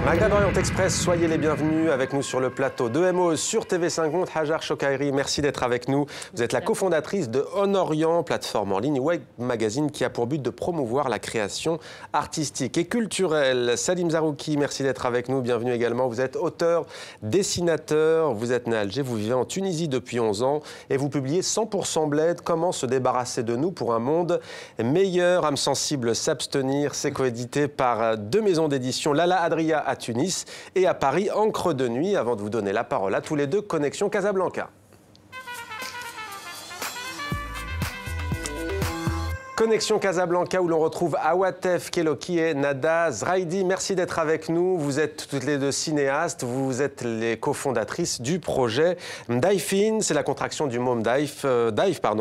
Maghreb Orient Express, soyez les bienvenus avec nous sur le plateau de MO sur TV5 Monde. Hajar Chokairi, merci d'être avec nous. Vous êtes la cofondatrice de On Orient, plateforme en ligne web magazine qui a pour but de promouvoir la création artistique et culturelle. Salim Zarouki, merci d'être avec nous. Bienvenue également. Vous êtes auteur, dessinateur. Vous êtes né à Alger, vous vivez en Tunisie depuis 11 ans et vous publiez 100% Bled. Comment se débarrasser de nous pour un monde meilleur. Âme sensible, s'abstenir. C'est coédité par deux maisons d'édition, Lala Adria à Tunis et à Paris, Encre de nuit. Avant de vous donner la parole à tous les deux, connexion Casablanca. Connexion Casablanca où l'on retrouve Awatef Keloki et Nada Zraidi. Merci d'être avec nous. Vous êtes toutes les deux cinéastes. Vous êtes les cofondatrices du projet Mdaifin. C'est la contraction du mot Mdaif,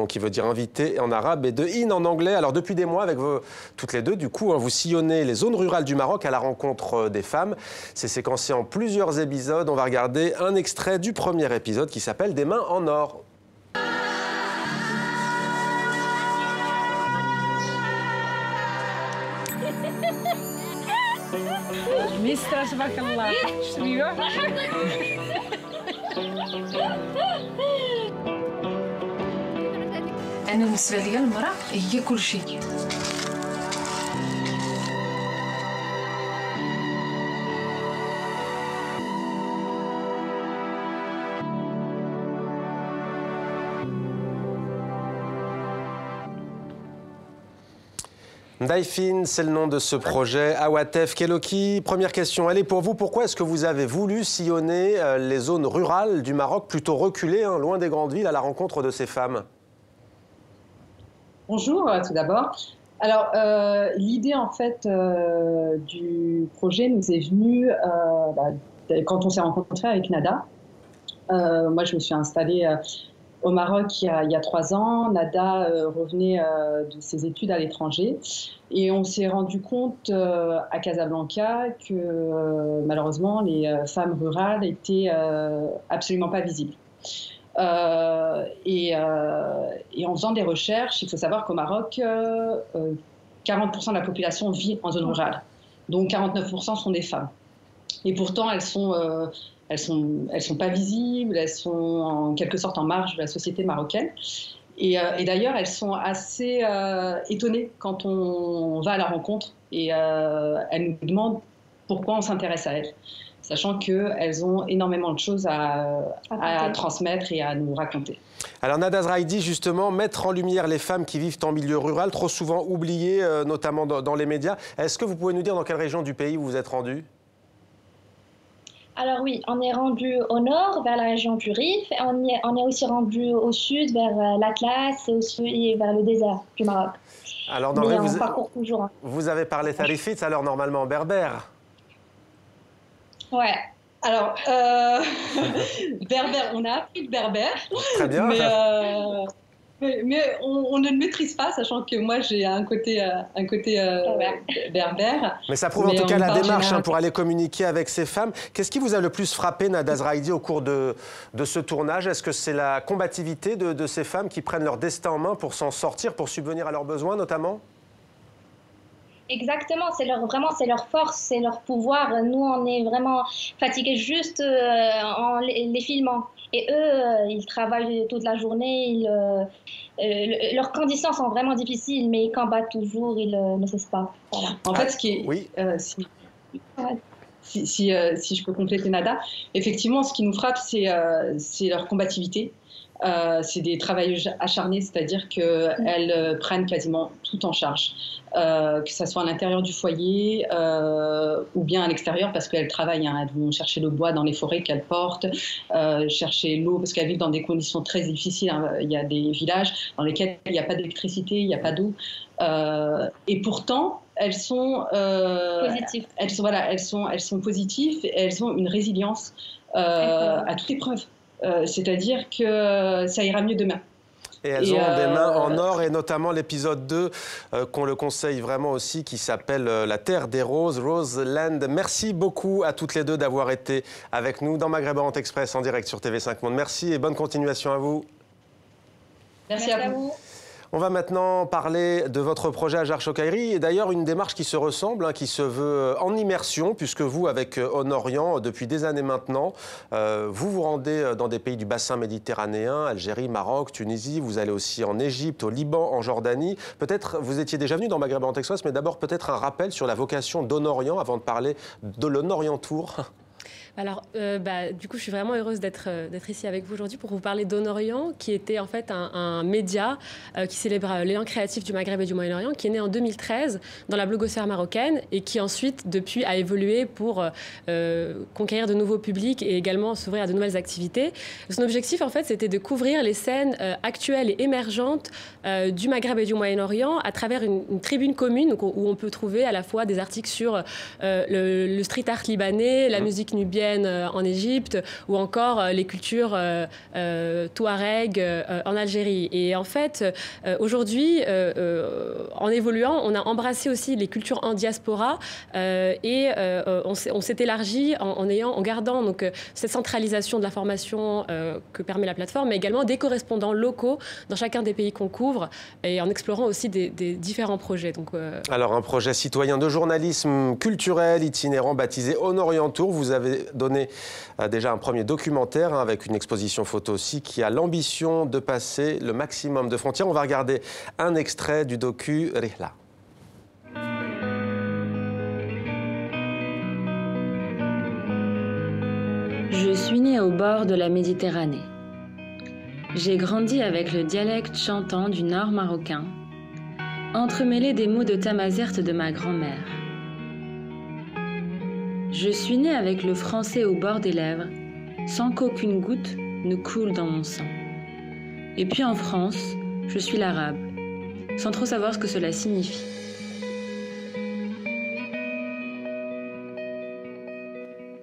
qui veut dire invité en arabe, et de in en anglais. Alors depuis des mois, avec vous toutes les deux, du coup, vous sillonnez les zones rurales du Maroc à la rencontre des femmes. C'est séquencé en plusieurs épisodes. On va regarder un extrait du premier épisode qui s'appelle Des mains en or. ميستر تبارك الله شريوه انا بالنسبه لي المراه هي كل شيء. Mdaifin, c'est le nom de ce projet. Awatef Keloki, première question, elle est pour vous. Pourquoi est-ce que vous avez voulu sillonner les zones rurales du Maroc, plutôt reculées, loin des grandes villes, à la rencontre de ces femmes? Bonjour, tout d'abord. Alors, l'idée, en fait, du projet nous est venue quand on s'est rencontrés avec Nada. Moi, je me suis installée au Maroc il y a 3 ans. Nada revenait de ses études à l'étranger et on s'est rendu compte à Casablanca que malheureusement les femmes rurales étaient absolument pas visibles. Et en faisant des recherches, il faut savoir qu'au Maroc, 40% de la population vit en zone rurale, donc 49% sont des femmes. Et pourtant, elles sont pas visibles, elles sont en quelque sorte en marge de la société marocaine. Et d'ailleurs, elles sont assez étonnées quand on va à la rencontre et elles nous demandent pourquoi on s'intéresse à elles, sachant qu'elles ont énormément de choses à transmettre et à nous raconter. Alors Nada Zraidi, justement, mettre en lumière les femmes qui vivent en milieu rural, trop souvent oubliées, notamment dans les médias. Est-ce que vous pouvez nous dire dans quelle région du pays vous vous êtes rendu ? Alors oui, on est rendu au nord, vers la région du Rif. On est aussi rendu au sud, vers l'Atlas et aussi vers le désert du Maroc. Alors, mais on parcourt toujours. Vous avez parlé tarifit, alors normalement en berbère. Ouais. Alors, berbère, on a appris le berbère. Très bien. Mais on ne le maîtrise pas, sachant que moi j'ai un côté berbère. Mais ça prouve en tout cas la démarche pour aller communiquer avec ces femmes. Qu'est-ce qui vous a le plus frappé, Nada Zraidi, au cours de ce tournage? Est-ce que c'est la combativité de ces femmes qui prennent leur destin en main pour s'en sortir, pour subvenir à leurs besoins notamment? Exactement, c'est leur force, c'est leur pouvoir. Nous, on est vraiment fatigués juste en les filmant. Et eux, ils travaillent toute la journée, leurs conditions sont vraiment difficiles, mais ils combattent toujours, ils ne cessent pas. Voilà. En fait, ce qui est, oui. Si je peux compléter Nada, effectivement, ce qui nous frappe, c'est leur combativité. C'est des travailleuses acharnées, c'est-à-dire qu'elles prennent quasiment tout en charge, que ce soit à l'intérieur du foyer ou bien à l'extérieur, parce qu'elles travaillent, elles vont chercher le bois dans les forêts qu'elles portent, chercher l'eau, parce qu'elles vivent dans des conditions très difficiles. Il y a des villages dans lesquels il n'y a pas d'électricité, il n'y a pas d'eau, et pourtant elles sont positives. Elles sont positives, et elles ont une résilience à toute épreuve. C'est-à-dire que ça ira mieux demain. Et elles ont des mains en or, et notamment l'épisode 2, qu'on le conseille vraiment aussi, qui s'appelle La Terre des Roses, Roseland. Merci beaucoup à toutes les deux d'avoir été avec nous dans Maghreb Orient Express en direct sur TV5 Monde. Merci et bonne continuation à vous. Merci à vous. On va maintenant parler de votre projet Hajar Chokairi et d'ailleurs une démarche qui se ressemble, qui se veut en immersion puisque vous, avec On-Orient, depuis des années maintenant, vous vous rendez dans des pays du bassin méditerranéen, Algérie, Maroc, Tunisie, vous allez aussi en Égypte, au Liban, en Jordanie. Peut-être vous étiez déjà venu dans Maghreb en Texas, mais d'abord peut-être un rappel sur la vocation d'On-Orient avant de parler de l'On-Orient Tour. Alors, du coup, je suis vraiment heureuse d'être ici avec vous aujourd'hui pour vous parler d'On-Orient, qui était en fait un média qui célèbre l'élan créatif du Maghreb et du Moyen-Orient, qui est né en 2013 dans la blogosphère marocaine et qui ensuite, depuis, a évolué pour conquérir de nouveaux publics et également s'ouvrir à de nouvelles activités. Son objectif, en fait, c'était de couvrir les scènes actuelles et émergentes du Maghreb et du Moyen-Orient à travers une tribune commune où on peut trouver à la fois des articles sur le street art libanais, la musique nubienne en Égypte ou encore les cultures touareg en Algérie. Et en fait, aujourd'hui, en évoluant, on a embrassé aussi les cultures en diaspora et on s'est élargi en gardant donc, cette centralisation de la formation que permet la plateforme, mais également des correspondants locaux dans chacun des pays qu'on couvre et en explorant aussi des différents projets. Donc, Alors, un projet citoyen de journalisme culturel itinérant baptisé On-Orient Tour. Vous avez donné déjà un premier documentaire avec une exposition photo aussi qui a l'ambition de passer le maximum de frontières. On va regarder un extrait du docu Rihla. Je suis née au bord de la Méditerranée. J'ai grandi avec le dialecte chantant du nord marocain, entremêlé des mots de Tamazerte de ma grand-mère. Je suis née avec le français au bord des lèvres, sans qu'aucune goutte ne coule dans mon sang. Et puis en France, je suis l'arabe, sans trop savoir ce que cela signifie.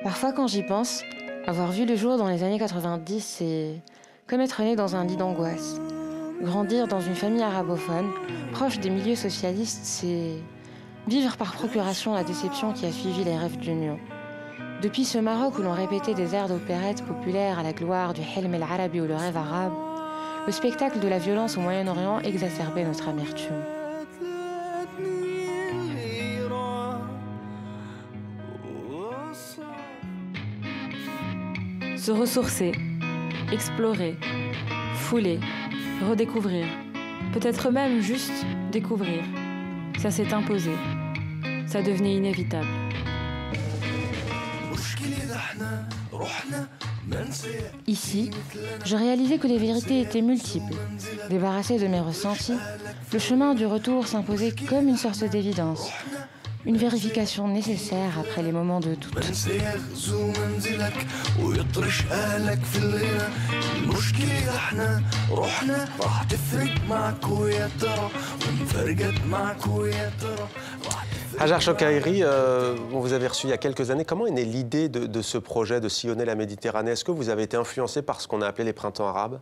Parfois quand j'y pense, avoir vu le jour dans les années 90, c'est comme être né dans un lit d'angoisse. Grandir dans une famille arabophone, proche des milieux socialistes, c'est vivre par procuration la déception qui a suivi les rêves d'union. Depuis ce Maroc où l'on répétait des airs d'opérette populaires à la gloire du Hilm el-Arabi ou le rêve arabe, le spectacle de la violence au Moyen-Orient exacerbait notre amertume. Se ressourcer, explorer, fouler, redécouvrir, peut-être même juste découvrir. Ça s'est imposé, ça devenait inévitable. Ici, je réalisais que les vérités étaient multiples. Débarrassé de mes ressentis, le chemin du retour s'imposait comme une sorte d'évidence. Une vérification nécessaire après les moments de doute. Hajar Chokairi, vous avez reçu il y a quelques années. Comment est née l'idée de ce projet de sillonner la Méditerranée? Est-ce que vous avez été influencé par ce qu'on a appelé les printemps arabes?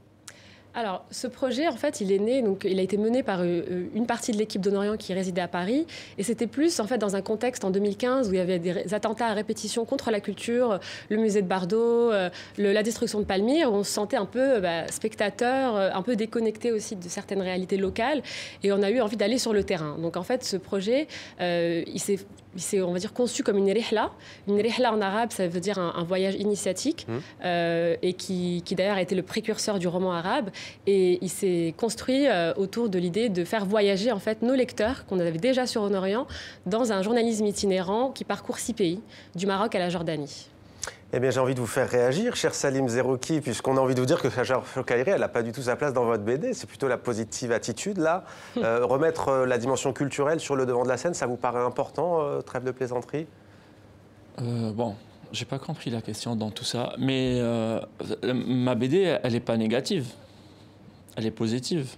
Alors, ce projet, en fait, il est né, donc il a été mené par une partie de l'équipe d'On-Orient qui résidait à Paris. Et c'était plus, en fait, dans un contexte en 2015 où il y avait des attentats à répétition contre la culture, le musée de Bardo, la destruction de Palmyre, où on se sentait un peu spectateur, un peu déconnecté aussi de certaines réalités locales. Et on a eu envie d'aller sur le terrain. Donc, en fait, ce projet, il s'est, on va dire, conçu comme une rihla. Une rihla en arabe, ça veut dire un voyage initiatique, et qui d'ailleurs a été le précurseur du roman arabe. Et il s'est construit autour de l'idée de faire voyager en fait nos lecteurs qu'on avait déjà sur On-Orient dans un journalisme itinérant qui parcourt 6 pays, du Maroc à la Jordanie. Eh bien, j'ai envie de vous faire réagir, cher Salim Zerouki, puisqu'on a envie de vous dire que Hajar Chokairi, elle n'a pas du tout sa place dans votre BD. C'est plutôt la positive attitude, là. Remettre la dimension culturelle sur le devant de la scène, ça vous paraît important, trêve de plaisanterie? Bon, j'ai pas compris la question dans tout ça. Mais ma BD, elle n'est pas négative. Elle est positive.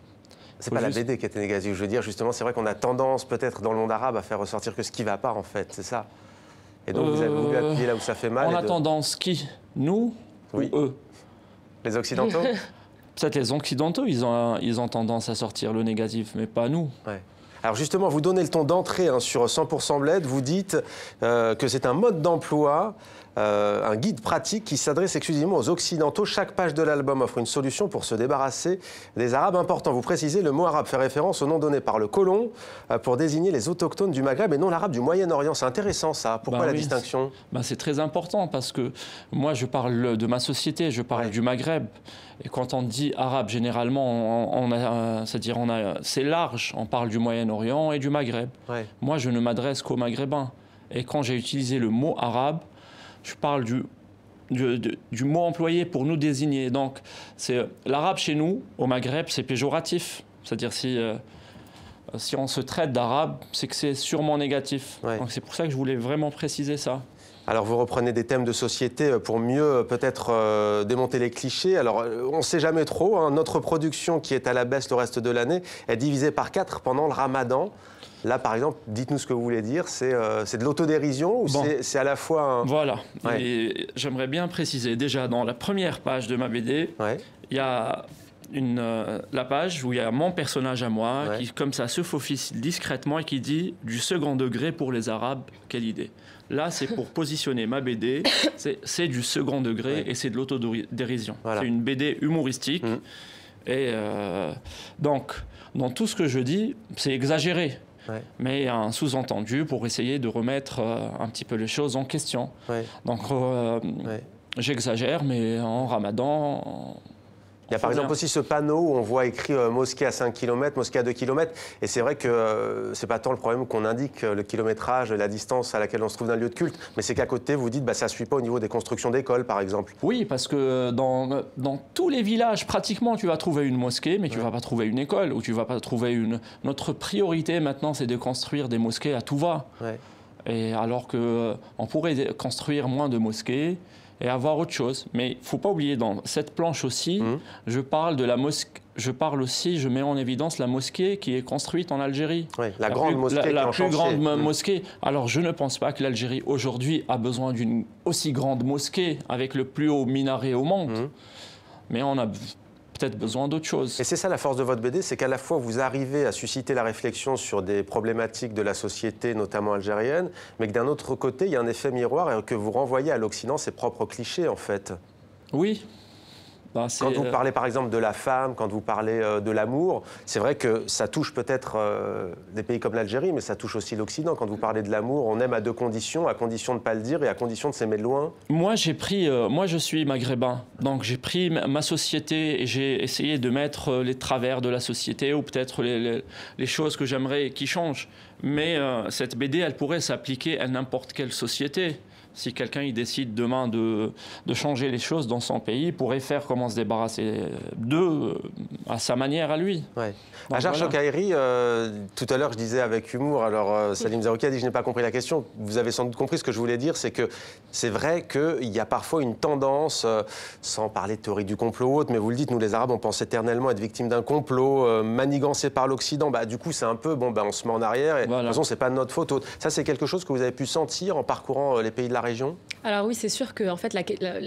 C'est pas la BD qui était négative. Je veux dire, justement, c'est vrai qu'on a tendance, peut-être, dans le monde arabe, à faire ressortir que ce qui ne va pas, en fait. C'est ça. Et donc, vous avez voulu appuyer là où ça fait mal. On a tendance qui? Nous ou eux? Les Occidentaux? Peut-être les Occidentaux, ils ont tendance à sortir le négatif, mais pas nous. Ouais. Alors justement, vous donnez le ton d'entrée sur 100% Bled. Vous dites que c'est un mode d'emploi un guide pratique qui s'adresse exclusivement aux Occidentaux. Chaque page de l'album offre une solution pour se débarrasser des Arabes importants. Vous précisez, le mot arabe fait référence au nom donné par le colon pour désigner les autochtones du Maghreb et non l'arabe du Moyen-Orient. C'est intéressant ça. Pourquoi la distinction? C'est très important parce que moi je parle de ma société, je parle du Maghreb. Et quand on dit arabe, généralement, c'est large. On parle du Moyen-Orient et du Maghreb. Ouais. Moi, je ne m'adresse qu'aux Maghrébins. Et quand j'ai utilisé le mot arabe, je parle du mot employé pour nous désigner. Donc, l'arabe chez nous, au Maghreb, c'est péjoratif. C'est-à-dire si on se traite d'arabe, c'est que c'est sûrement négatif. Ouais. Donc, c'est pour ça que je voulais vraiment préciser ça. Alors, vous reprenez des thèmes de société pour mieux, peut-être, démonter les clichés. Alors, on ne sait jamais trop. Hein. Notre production, qui est à la baisse le reste de l'année, est divisée par 4 pendant le ramadan. Là, par exemple, dites-nous ce que vous voulez dire. C'est de l'autodérision ou c'est à la fois un... Voilà. Ouais. Et j'aimerais bien préciser, déjà, dans la première page de ma BD, il y a la page où il y a mon personnage à moi qui, comme ça, se faufile discrètement et qui dit « du second degré pour les Arabes, quelle idée ». Là, c'est pour positionner ma BD, c'est du second degré et c'est de l'autodérision. Voilà. C'est une BD humoristique. Et donc, dans tout ce que je dis, c'est exagéré. Ouais. Mais il y a un sous-entendu pour essayer de remettre un petit peu les choses en question. Ouais. Donc, j'exagère, mais en ramadan... Il y a par exemple aussi ce panneau où on voit écrit mosquée à 5 km, mosquée à 2 km. Et c'est vrai que c'est pas tant le problème qu'on indique le kilométrage, la distance à laquelle on se trouve d'un lieu de culte, mais c'est qu'à côté, vous dites, ça ne suit pas au niveau des constructions d'écoles, par exemple. Oui, parce que dans tous les villages, pratiquement, tu vas trouver une mosquée, mais tu ne vas pas trouver une école, ou tu ne vas pas trouver une... Notre priorité maintenant, c'est de construire des mosquées à tout va. Ouais. Et alors qu'on pourrait construire moins de mosquées, et avoir autre chose. Mais il ne faut pas oublier, dans cette planche aussi, je parle de la mosquée. Je parle aussi, je mets en évidence la mosquée qui est construite en Algérie. Oui, la grande mosquée. La plus grande mosquée. Alors, je ne pense pas que l'Algérie, aujourd'hui, a besoin d'une aussi grande mosquée avec le plus haut minaret au monde. Mais on a peut-être besoin d'autre chose. Et c'est ça la force de votre BD, c'est qu'à la fois vous arrivez à susciter la réflexion sur des problématiques de la société, notamment algérienne, mais que d'un autre côté, il y a un effet miroir et que vous renvoyez à l'Occident ses propres clichés, en fait. Oui. Quand vous parlez par exemple de la femme, quand vous parlez de l'amour, c'est vrai que ça touche peut-être des pays comme l'Algérie, mais ça touche aussi l'Occident. Quand vous parlez de l'amour, on aime à 2 conditions, à condition de ne pas le dire et à condition de s'aimer de loin. Moi, moi, je suis maghrébin, donc j'ai pris ma société et j'ai essayé de mettre les travers de la société ou peut-être les choses que j'aimerais qui changent. Mais cette BD, elle pourrait s'appliquer à n'importe quelle société. Si quelqu'un il décide demain de changer les choses dans son pays, il pourrait faire comment se débarrasser d'eux à sa manière à lui. Ouais. Hajar Chokairi, tout à l'heure je disais avec humour, alors Salim Zarouki a dit je n'ai pas compris la question, vous avez sans doute compris ce que je voulais dire, c'est que c'est vrai qu'il y a parfois une tendance, sans parler de théorie du complot ou autre, mais vous le dites, nous les Arabes on pense éternellement être victimes d'un complot, manigancé par l'Occident, du coup c'est un peu, on se met en arrière et de toute façon c'est pas de notre faute. Ça c'est quelque chose que vous avez pu sentir en parcourant les pays de la région? Alors oui, c'est sûr que en fait,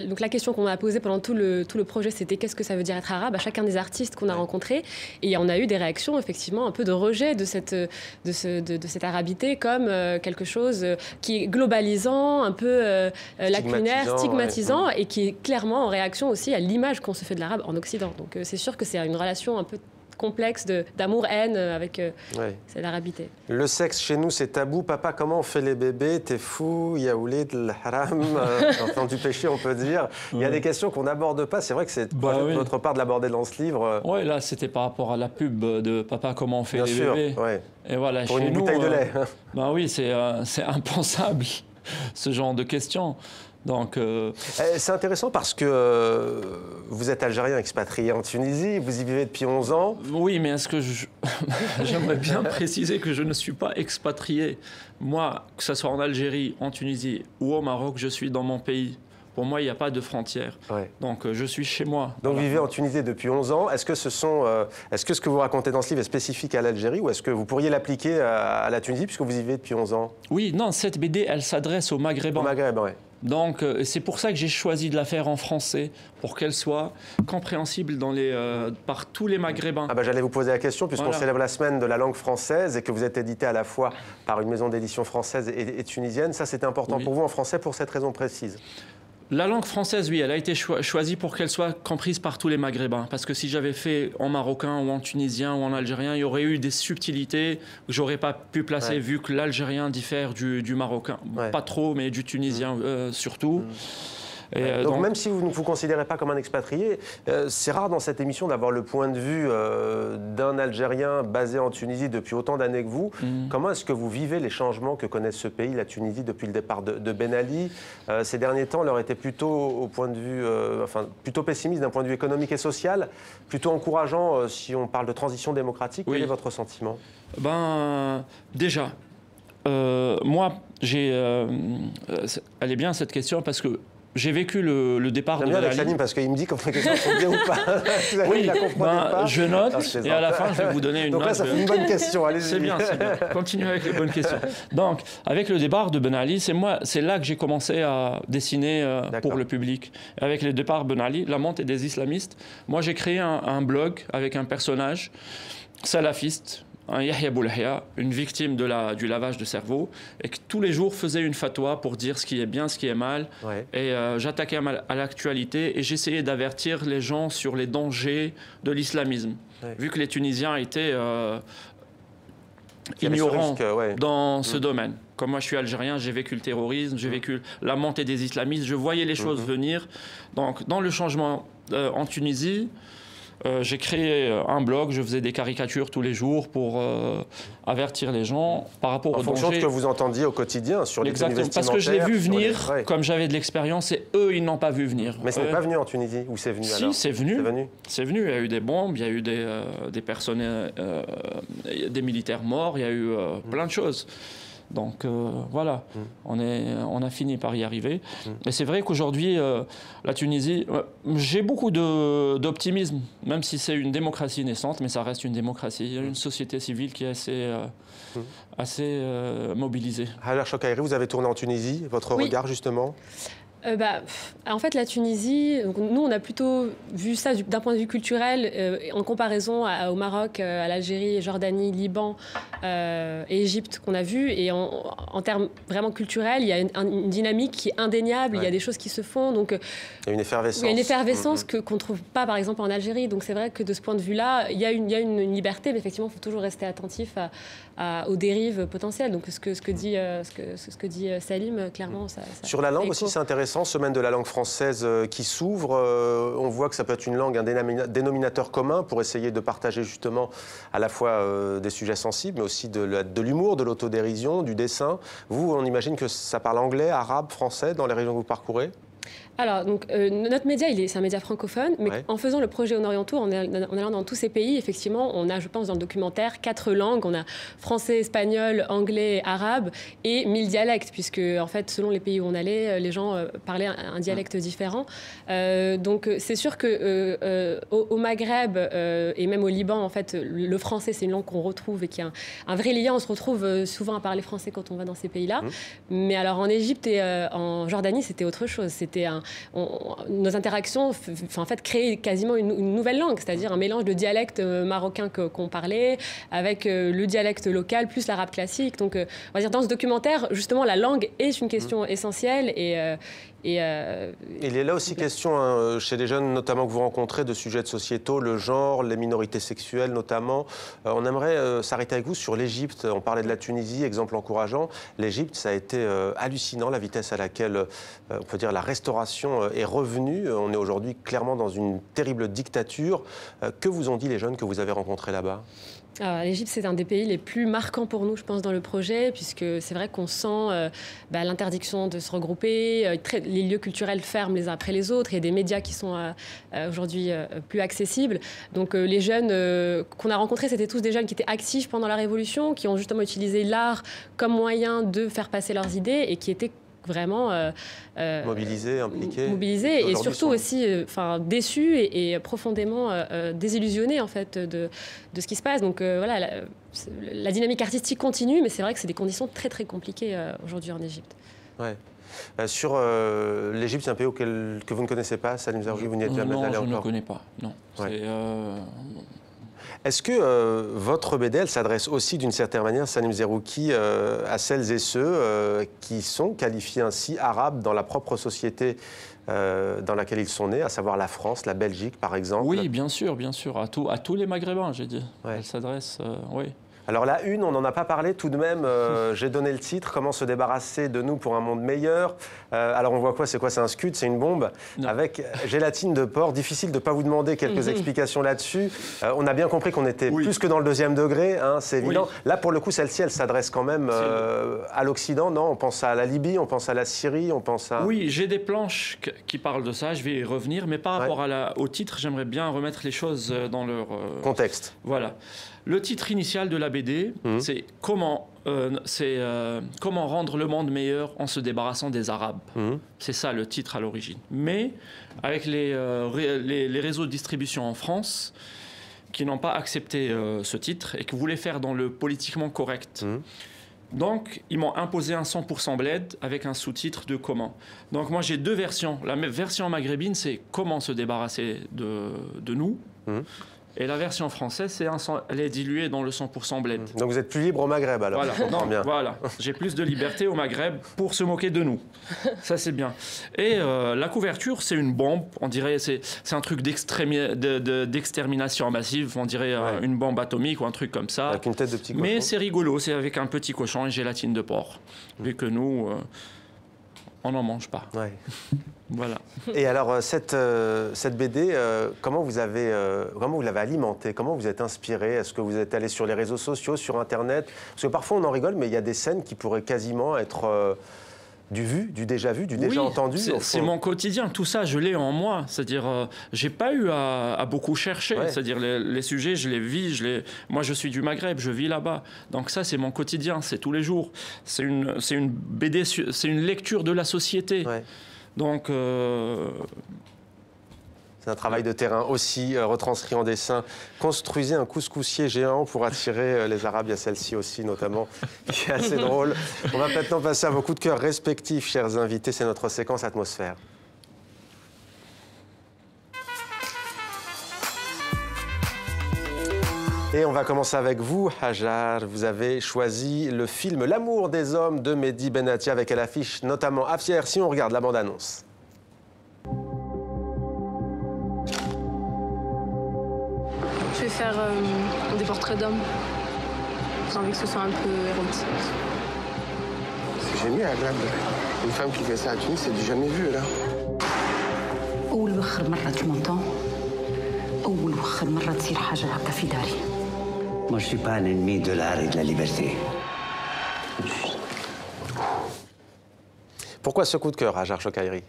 donc la question qu'on a posée pendant tout le projet, c'était qu'est-ce que ça veut dire être arabe à chacun des artistes qu'on a rencontrés. Et on a eu des réactions, effectivement, un peu de rejet de cette arabité comme quelque chose qui est globalisant, un peu lacunaire, stigmatisant, et qui est clairement en réaction aussi à l'image qu'on se fait de l'arabe en Occident. Donc c'est sûr que c'est une relation un peu complexe d'amour-haine avec l'arabité. Le sexe chez nous c'est tabou. Papa, comment on fait les bébés? T'es fou, yaoulé de l'haram, enfant du péché on peut dire. Il y a des questions qu'on n'aborde pas. C'est vrai que c'est de notre part de l'aborder dans ce livre. Oui, là c'était par rapport à la pub de Papa, comment on fait les bébés. Et voilà, pour une bouteille de lait. Oui, c'est impensable ce genre de questions. Donc, c'est intéressant parce que vous êtes algérien expatrié en Tunisie, vous y vivez depuis 11 ans. Oui, mais est-ce que j'aimerais bien préciser que je ne suis pas expatrié. Moi, que ce soit en Algérie, en Tunisie ou au Maroc, je suis dans mon pays. Pour moi, il n'y a pas de frontières. Donc, je suis chez moi. Donc, vous vivez en Tunisie depuis 11 ans. Est-ce que ce que vous racontez dans ce livre est spécifique à l'Algérie ou est-ce que vous pourriez l'appliquer à la Tunisie puisque vous y vivez depuis 11 ans? Oui, non, cette BD, elle s'adresse aux Maghrébins. Aux Maghrébins, oui. Donc, c'est pour ça que j'ai choisi de la faire en français, pour qu'elle soit compréhensible par tous les Maghrébins. J'allais vous poser la question, puisqu'on célèbre la semaine de la langue française et que vous êtes édité à la fois par une maison d'édition française et tunisienne. Ça, c'était important pour vous en français pour cette raison précise. La langue française, oui, elle a été choisie pour qu'elle soit comprise par tous les Maghrébins. Parce que si j'avais fait en marocain ou en tunisien ou en algérien, il y aurait eu des subtilités que j'aurais pas pu placer, vu que l'algérien diffère du marocain. Pas trop, mais du tunisien surtout. Donc même si vous ne vous considérez pas comme un expatrié, c'est rare dans cette émission d'avoir le point de vue d'un Algérien basé en Tunisie depuis autant d'années que vous. Comment est-ce que vous vivez les changements que connaît ce pays, la Tunisie, depuis le départ de Ben Ali? Ces derniers temps, leur était plutôt au point de vue, plutôt pessimiste d'un point de vue économique et social, plutôt encourageant si on parle de transition démocratique. Quel est votre sentiment? Déjà, moi, elle est bien cette question parce que j'ai vécu le départ de Ben Ali. Avec Salim parce qu'il me dit quand les questions sont bien ou pas. Oui, je note et à la fin je vais vous donner une note. Donc là ça fait une bonne question, allez-y. C'est bien, c'est bien. Continuez avec les bonnes questions. Donc avec le départ de Ben Ali, c'est là que j'ai commencé à dessiner pour le public. Avec le départ de Ben Ali, la montée des islamistes, moi j'ai créé un blog avec un personnage salafiste, un Yahya Boulahia, une victime du lavage de cerveau, et qui tous les jours faisait une fatwa pour dire ce qui est bien, ce qui est mal. Et j'attaquais à l'actualité et j'essayais d'avertir les gens sur les dangers de l'islamisme. Vu que les Tunisiens étaient ignorants dans ce domaine. Comme moi je suis algérien, j'ai vécu le terrorisme, j'ai vécu la montée des islamistes, je voyais les choses venir. Donc dans le changement en Tunisie, j'ai créé un blog, je faisais des caricatures tous les jours pour avertir les gens par rapport aux dangers. En fonction de ce que vous entendiez au quotidien sur les Exactement, parce que je l'ai vu venir, comme j'avais de l'expérience, et eux, ils n'ont pas vu venir. Mais ce n'est pas venu en Tunisie, ou c'est venu alors? Si, c'est venu. C'est venu. Il y a eu des bombes, il y a eu des personnes, des militaires morts, il y a eu plein de choses. Donc voilà, on a fini par y arriver. Et c'est vrai qu'aujourd'hui, la Tunisie, j'ai beaucoup d'optimisme, même si c'est une démocratie naissante, mais ça reste une démocratie. Il y a une société civile qui est assez mobilisée. Hajar Chokairi, vous avez tourné en Tunisie, votre regard justement? En fait, la Tunisie, donc, nous, on a plutôt vu ça d'un point de vue culturel, en comparaison au Maroc, à l'Algérie, Jordanie, Liban et Égypte qu'on a vu. Et en termes vraiment culturels, il y a une dynamique qui est indéniable, il y a des choses qui se font. Donc, il y a une effervescence. Il y a une effervescence qu'on ne trouve pas, par exemple, en Algérie. Donc c'est vrai que de ce point de vue-là, il y a une liberté, mais effectivement, il faut toujours rester attentif aux dérives potentielles. Donc ce que dit Salim, clairement, ça sur la langue aussi, c'est intéressant. Semaine de la langue française qui s'ouvre. On voit que ça peut être une langue, un dénominateur commun pour essayer de partager justement à la fois des sujets sensibles, mais aussi de l'humour, de l'autodérision, du dessin. Vous, on imagine que ça parle anglais, arabe, français dans les régions que vous parcourez? Alors, donc, notre média, c'est un média francophone, mais en faisant le projet Honorion Tour, en allant dans tous ces pays, effectivement, on a, je pense, dans le documentaire, 4 langues. On a français, espagnol, anglais, arabe et 1000 dialectes, puisque, en fait, selon les pays où on allait, les gens parlaient un dialecte différent. Donc, c'est sûr qu'au Maghreb et même au Liban, en fait, le français, c'est une langue qu'on retrouve et qui a un vrai lien. On se retrouve souvent à parler français quand on va dans ces pays-là. Mais alors, en Égypte et en Jordanie, c'était autre chose. C'était nos interactions en fait, créaient quasiment une nouvelle langue, c'est-à-dire un mélange de dialecte marocain qu'on parlait avec le dialecte local plus l'arabe classique. Donc, on va dire, dans ce documentaire, justement, la langue est une question essentielle il est là aussi question chez les jeunes, notamment que vous rencontrez, de sujets de sociétaux, le genre, les minorités sexuelles notamment. On aimerait s'arrêter avec vous sur l'Égypte. On parlait de la Tunisie, exemple encourageant. L'Égypte, ça a été hallucinant, la vitesse à laquelle, on peut dire, la restauration est revenue. On est aujourd'hui clairement dans une terrible dictature. Que vous ont dit les jeunes que vous avez rencontrés là-bas ? L'Égypte, c'est un des pays les plus marquants pour nous, je pense, dans le projet, puisque c'est vrai qu'on sent l'interdiction de se regrouper, les lieux culturels ferment les uns après les autres, il y a des médias qui sont aujourd'hui plus accessibles. Donc les jeunes qu'on a rencontrés, c'était tous des jeunes qui étaient actifs pendant la Révolution, qui ont justement utilisé l'art comme moyen de faire passer leurs idées et qui étaient vraiment mobilisés, impliqués, et surtout aussi déçus et profondément désillusionnés en fait de ce qui se passe. Donc voilà, la dynamique artistique continue, mais c'est vrai que c'est des conditions très très compliquées aujourd'hui en Égypte. Ouais. Sur l'Égypte, c'est un pays que vous ne connaissez pas, Salim Zerouki, vous n'y êtes jamais allé encore? Non, je ne connais pas, non. Ouais. Est-ce que votre BD, elle s'adresse aussi d'une certaine manière, Salim Zerouki, à celles et ceux qui sont qualifiés ainsi arabes dans la propre société dans laquelle ils sont nés, à savoir la France, la Belgique par exemple? Oui, bien sûr, à tous les Maghrébins, j'ai dit. Ouais. Elle s'adresse, oui. Alors la une, on n'en a pas parlé tout de même, j'ai donné le titre, comment se débarrasser de nous pour un monde meilleur. Alors on voit quoi? C'est un scud, c'est une bombe avec gélatine de porc. Difficile de ne pas vous demander quelques explications là-dessus. On a bien compris qu'on était plus que dans le deuxième degré, hein, c'est évident. Oui. Là pour le coup, celle-ci, elle s'adresse quand même à l'Occident, non? On pense à la Libye, on pense à la Syrie, on pense à... Oui, j'ai des planches qui parlent de ça, je vais y revenir, mais par rapport au titre, j'aimerais bien remettre les choses dans leur... contexte. Voilà. Le titre initial de la BD, c'est comment rendre le monde meilleur en se débarrassant des Arabes. C'est ça le titre à l'origine. Mais avec les réseaux de distribution en France, qui n'ont pas accepté ce titre et qui voulaient faire dans le politiquement correct. Donc, ils m'ont imposé un 100% bled avec un sous-titre de comment. Donc, moi, j'ai deux versions. La version maghrébine, c'est comment se débarrasser de nous. Et la version française, elle est diluée dans le 100% bled. Donc vous êtes plus libre au Maghreb alors? Voilà, j'ai plus de liberté au Maghreb pour se moquer de nous. Ça c'est bien. Et la couverture, c'est une bombe, on dirait, c'est un truc d'extermination massive, on dirait une bombe atomique ou un truc comme ça. Avec une tête de petit cochon. Mais c'est rigolo, c'est avec un petit cochon et gélatine de porc. Vu que nous... on n'en mange pas. Ouais. Voilà. Et alors, cette BD, comment vous l'avez alimentée? Comment vous êtes inspiré? Est-ce que vous êtes allé sur les réseaux sociaux, sur Internet? Parce que parfois, on en rigole, mais il y a des scènes qui pourraient quasiment être du déjà vu, du déjà entendu. C'est mon quotidien. Tout ça, je l'ai en moi. C'est-à-dire, j'ai pas eu à beaucoup chercher. C'est-à-dire, les sujets, je les vis. Moi, je suis du Maghreb, je vis là-bas. Donc ça, c'est mon quotidien. C'est tous les jours. C'est une BD, c'est une lecture de la société. Donc... C'est un travail de terrain aussi, retranscrit en dessin. Construisez un couscoussier géant pour attirer les Arabes. Il y a celle-ci aussi, notamment, qui est assez drôle. On va maintenant passer à vos coups de cœur respectifs, chers invités. C'est notre séquence atmosphère. Et on va commencer avec vous, Hajar. Vous avez choisi le film L'amour des hommes de Mehdi Benatia, avec à l'affiche notamment Afier, si on regarde la bande-annonce. Je vais faire des portraits d'hommes. J'ai envie que ce soit un peu érotique. C'est génial, là. Une femme qui fait ça à Tunis, c'est du jamais vu, là. tu m'entends? Moi, je suis pas un ennemi de l'art et de la liberté. Pourquoi ce coup de cœur, Hajar Chokairi?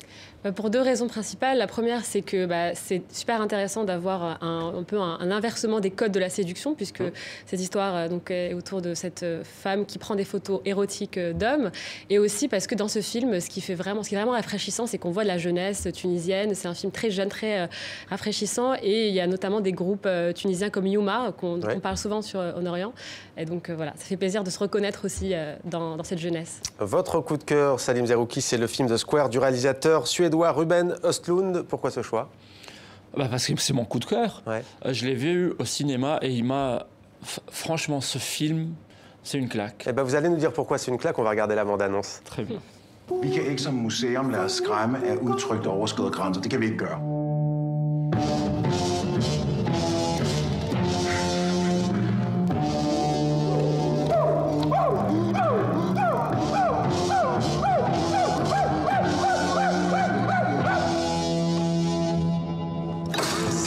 Pour deux raisons principales. La première, c'est que c'est super intéressant d'avoir un peu un inversement des codes de la séduction, puisque cette histoire donc, est autour de cette femme qui prend des photos érotiques d'hommes. Et aussi parce que dans ce film, ce qui est vraiment rafraîchissant, c'est qu'on voit de la jeunesse tunisienne. C'est un film très jeune, très rafraîchissant. Et il y a notamment des groupes tunisiens comme Yuma, dont on parle souvent en Orient. Et donc voilà, ça fait plaisir de se reconnaître aussi dans cette jeunesse. Votre coup de cœur, Salim Zerouki, c'est le film The Square du réalisateur suédois Ruben Östlund. Pourquoi ce choix? Parce que c'est mon coup de cœur. Je l'ai vu au cinéma et il m'a... Franchement, ce film, c'est une claque. Eh ben, vous allez nous dire pourquoi c'est une claque. On va regarder la bande-annonce. Très bien. Vi kan ikke som museum lade os skræmme af udtrykt overskridede grænser. Det kan vi ikke gøre.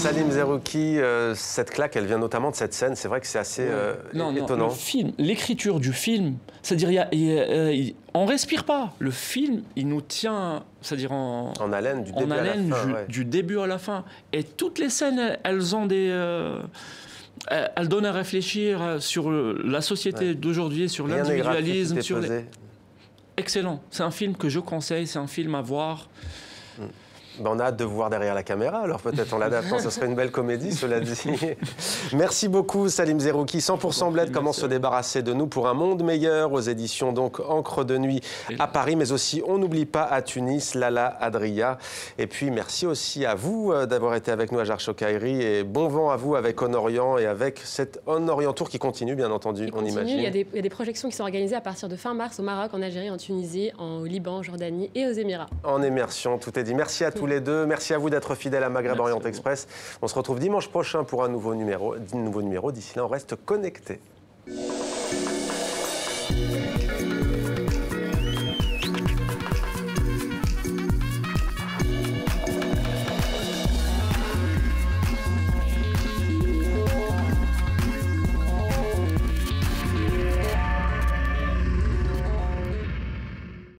Salim Zerouki, cette claque, elle vient notamment de cette scène. C'est vrai que c'est assez étonnant. Le film, l'écriture du film, c'est-à-dire, on respire pas. Le film, il nous tient, c'est-à-dire en haleine du début à la fin. Et toutes les scènes, elles ont des... elles donnent à réfléchir sur la société d'aujourd'hui, sur l'individualisme. Excellent. C'est un film que je conseille, c'est un film à voir. Ben, on a hâte de vous voir derrière la caméra, alors peut-être en l'adaptant, ce serait une belle comédie, cela dit. Merci beaucoup Salim Zerouki. 100% Bled, comment se débarrasser de nous pour un monde meilleur, aux éditions donc Encre de nuit à Paris, mais aussi On n'oublie pas à Tunis, Lala Adria. Et puis merci aussi à vous d'avoir été avec nous à Hajar Chokairi, et bon vent à vous avec On Orient et avec cette On Orient Tour qui continue, bien entendu, on imagine. Il y a des projections qui sont organisées à partir de fin mars au Maroc, en Algérie, en Tunisie, au Liban, en Jordanie et aux Émirats. En immersion, tout est dit. Merci à tous les deux. Merci à vous d'être fidèles à Maghreb Orient Express. On se retrouve dimanche prochain pour un nouveau numéro. D'ici là, on reste connectés.